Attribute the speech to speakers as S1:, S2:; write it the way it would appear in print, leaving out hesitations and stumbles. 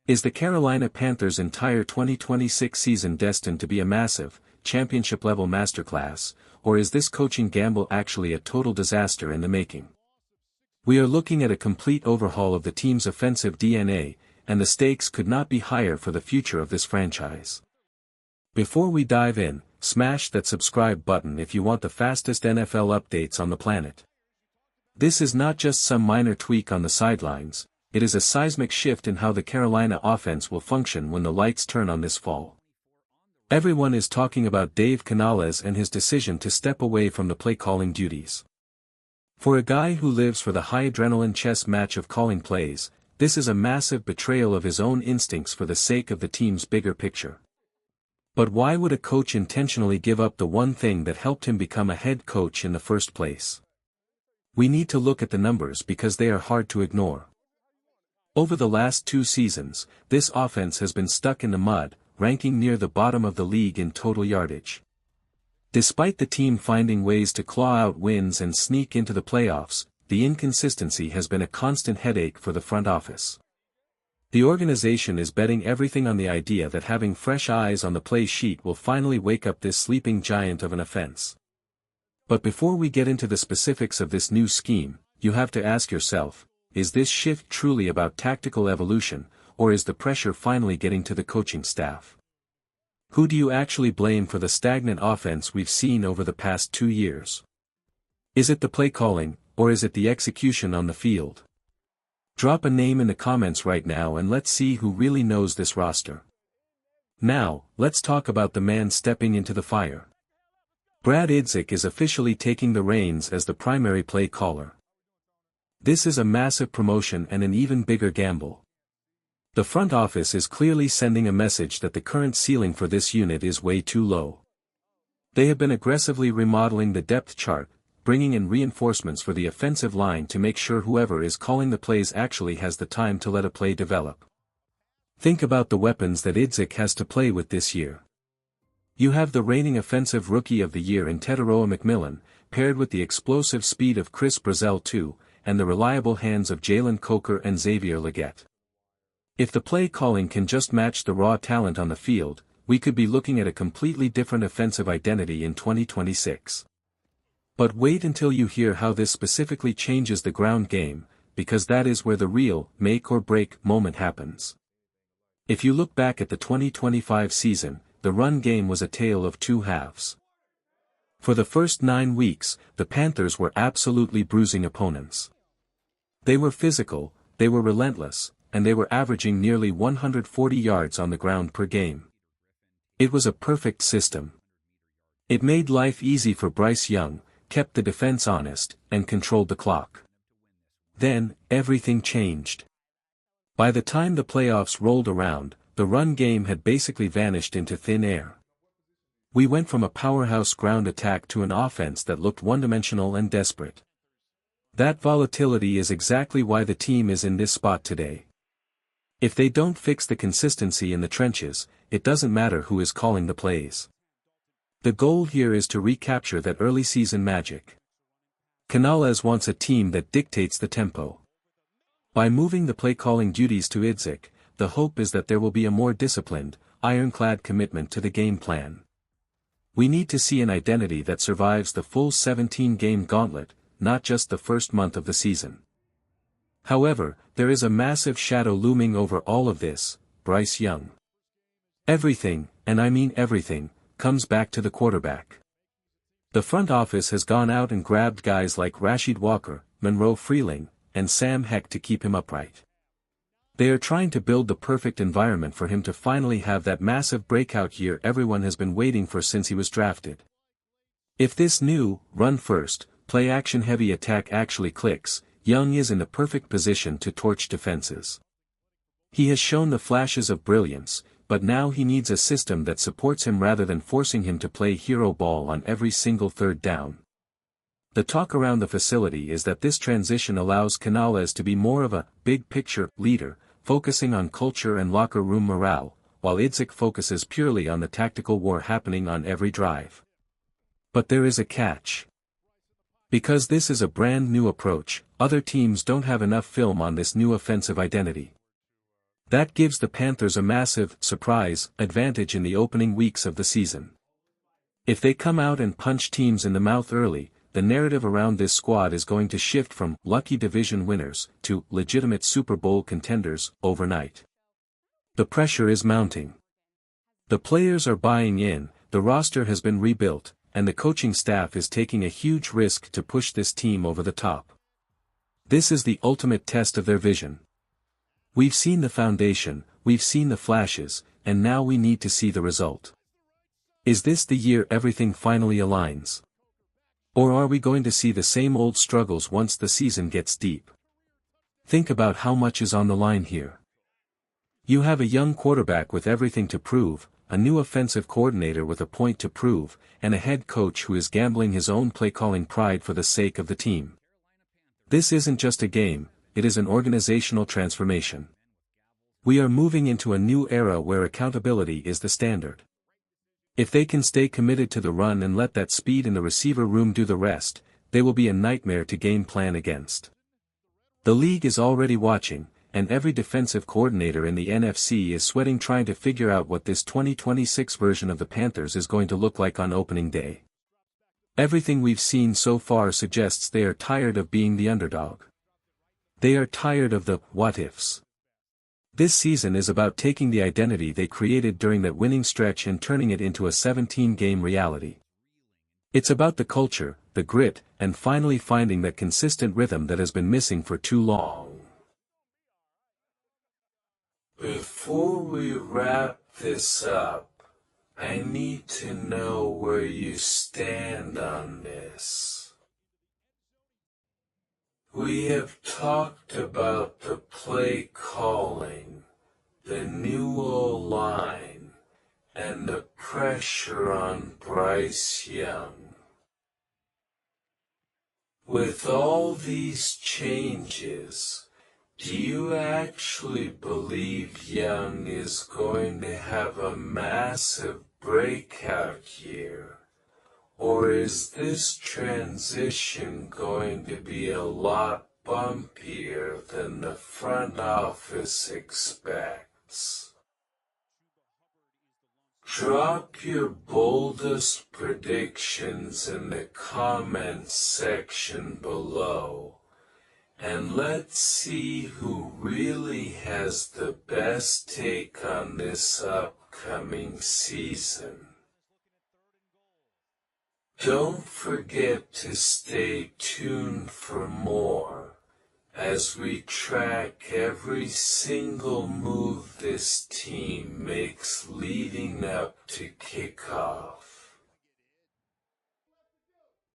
S1: Is the Carolina Panthers' entire 2026 season destined to be a massive, championship-level masterclass, or is this coaching gamble actually a total disaster in the making? We are looking at a complete overhaul of the team's offensive DNA, and the stakes could not be higher for the future of this franchise. Before we dive in, smash that subscribe button if you want the fastest NFL updates on the planet. This is not just some minor tweak on the sidelines, it is a seismic shift in how the Carolina offense will function when the lights turn on this fall. Everyone is talking about Dave Canales and his decision to step away from the play-calling duties. For a guy who lives for the high-adrenaline chess match of calling plays, this is a massive betrayal of his own instincts for the sake of the team's bigger picture. But why would a coach intentionally give up the one thing that helped him become a head coach in the first place? We need to look at the numbers because they are hard to ignore. Over the last 2 seasons, this offense has been stuck in the mud, ranking near the bottom of the league in total yardage. Despite the team finding ways to claw out wins and sneak into the playoffs, the inconsistency has been a constant headache for the front office. The organization is betting everything on the idea that having fresh eyes on the play sheet will finally wake up this sleeping giant of an offense. But before we get into the specifics of this new scheme, you have to ask yourself, is this shift truly about tactical evolution, or is the pressure finally getting to the coaching staff? Who do you actually blame for the stagnant offense we've seen over the past 2 years? Is it the play calling, or is it the execution on the field? Drop a name in the comments right now and let's see who really knows this roster. Now, let's talk about the man stepping into the fire. Brad Idzik is officially taking the reins as the primary play caller. This is a massive promotion and an even bigger gamble. The front office is clearly sending a message that the current ceiling for this unit is way too low. They have been aggressively remodeling the depth chart, bringing in reinforcements for the offensive line to make sure whoever is calling the plays actually has the time to let a play develop. Think about the weapons that Idzik has to play with this year. You have the reigning offensive rookie of the year in Teteroa McMillan, paired with the explosive speed of Chris Brazzell II, and the reliable hands of Jalen Coker and Xavier Legette. If the play calling can just match the raw talent on the field, we could be looking at a completely different offensive identity in 2026. But wait until you hear how this specifically changes the ground game, because that is where the real make-or-break moment happens. If you look back at the 2025 season, the run game was a tale of 2 halves. For the first 9 weeks, the Panthers were absolutely bruising opponents. They were physical, they were relentless, and they were averaging nearly 140 yards on the ground per game. It was a perfect system. It made life easy for Bryce Young, kept the defense honest, and controlled the clock. Then, everything changed. By the time the playoffs rolled around, the run game had basically vanished into thin air. We went from a powerhouse ground attack to an offense that looked one-dimensional and desperate. That volatility is exactly why the team is in this spot today. If they don't fix the consistency in the trenches, it doesn't matter who is calling the plays. The goal here is to recapture that early season magic. Canales wants a team that dictates the tempo. By moving the play-calling duties to Idzik, the hope is that there will be a more disciplined, ironclad commitment to the game plan. We need to see an identity that survives the full 17-game gauntlet, not just the first month of the season. However, there is a massive shadow looming over all of this: Bryce Young. Everything, and I mean everything, comes back to the quarterback. The front office has gone out and grabbed guys like Rashid Walker, Monroe Freeling, and Sam Heck to keep him upright. They are trying to build the perfect environment for him to finally have that massive breakout year everyone has been waiting for since he was drafted. If this new, run-first, play-action-heavy attack actually clicks, Young is in the perfect position to torch defenses. He has shown the flashes of brilliance, but now he needs a system that supports him rather than forcing him to play hero ball on every single third down. The talk around the facility is that this transition allows Canales to be more of a big-picture leader, focusing on culture and locker room morale, while Idzik focuses purely on the tactical war happening on every drive. But there is a catch. Because this is a brand new approach, other teams don't have enough film on this new offensive identity. That gives the Panthers a massive, surprise, advantage in the opening weeks of the season. If they come out and punch teams in the mouth early, the narrative around this squad is going to shift from lucky division winners to legitimate Super Bowl contenders overnight. The pressure is mounting. The players are buying in, the roster has been rebuilt, and the coaching staff is taking a huge risk to push this team over the top. This is the ultimate test of their vision. We've seen the foundation, we've seen the flashes, and now we need to see the result. Is this the year everything finally aligns? Or are we going to see the same old struggles once the season gets deep? Think about how much is on the line here. You have a young quarterback with everything to prove, a new offensive coordinator with a point to prove, and a head coach who is gambling his own play-calling pride for the sake of the team. This isn't just a game, it is an organizational transformation. We are moving into a new era where accountability is the standard. If they can stay committed to the run and let that speed in the receiver room do the rest, they will be a nightmare to game plan against. The league is already watching, and every defensive coordinator in the NFC is sweating trying to figure out what this 2026 version of the Panthers is going to look like on opening day. Everything we've seen so far suggests they are tired of being the underdog. They are tired of the what-ifs. This season is about taking the identity they created during that winning stretch and turning it into a 17-game reality. It's about the culture, the grit, and finally finding that consistent rhythm that has been missing for too long. Before we wrap this up, I need to know where you stand on this. We have talked about the play calling, the new O-line, and the pressure on Bryce Young. With all these changes, do you actually believe Young is going to have a massive breakout year? Or is this transition going to be a lot bumpier than the front office expects? Drop your boldest predictions in the comments section below, and let's see who really has the best take on this upcoming season. Don't forget to stay tuned for more, as we track every single move this team makes leading up to kickoff.